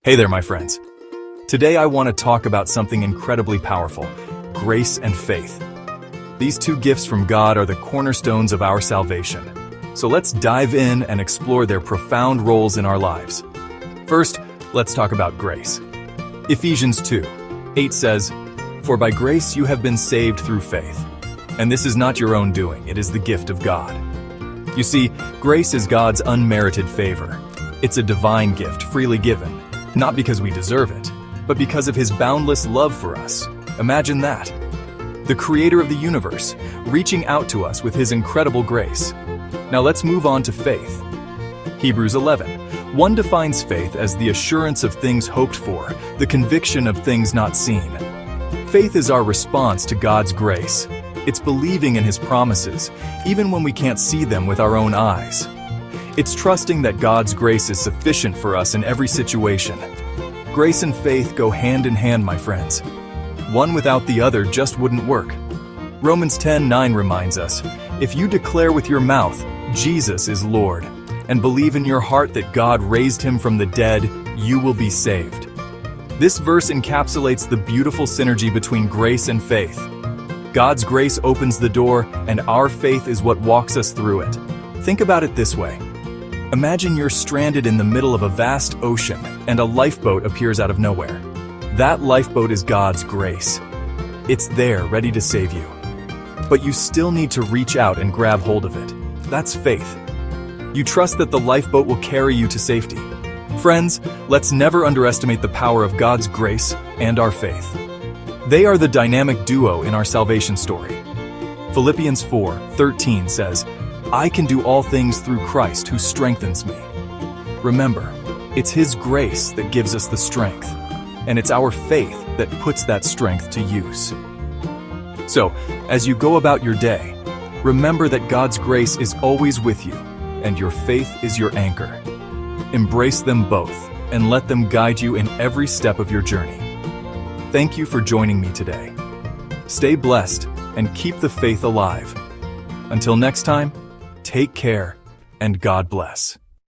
Hey there, my friends. Today I want to talk about something incredibly powerful: grace and faith. These two gifts from God are the cornerstones of our salvation. So let's dive in and explore their profound roles in our lives. First, let's talk about grace. Ephesians 2:8 says, "For by grace you have been saved through faith. And this is not your own doing, it is the gift of God." You see, grace is God's unmerited favor. It's a divine gift, freely given, not because we deserve it, but because of His boundless love for us. Imagine that. The Creator of the universe, reaching out to us with His incredible grace. Now let's move on to faith. Hebrews 11:1 defines faith as the assurance of things hoped for, the conviction of things not seen. Faith is our response to God's grace. It's believing in His promises, even when we can't see them with our own eyes. It's trusting that God's grace is sufficient for us in every situation. Grace and faith go hand in hand, my friends. One without the other just wouldn't work. Romans 10:9 reminds us, "If you declare with your mouth, 'Jesus is Lord,' and believe in your heart that God raised Him from the dead, you will be saved." This verse encapsulates the beautiful synergy between grace and faith. God's grace opens the door, and our faith is what walks us through it. Think about it this way. Imagine you're stranded in the middle of a vast ocean, and a lifeboat appears out of nowhere. That lifeboat is God's grace. It's there, ready to save you. But you still need to reach out and grab hold of it. That's faith. You trust that the lifeboat will carry you to safety. Friends, let's never underestimate the power of God's grace and our faith. They are the dynamic duo in our salvation story. Philippians 4:13 says, "I can do all things through Christ who strengthens me." Remember, it's His grace that gives us the strength, and it's our faith that puts that strength to use. So, as you go about your day, remember that God's grace is always with you, and your faith is your anchor. Embrace them both, and let them guide you in every step of your journey. Thank you for joining me today. Stay blessed and keep the faith alive. Until next time, take care and God bless.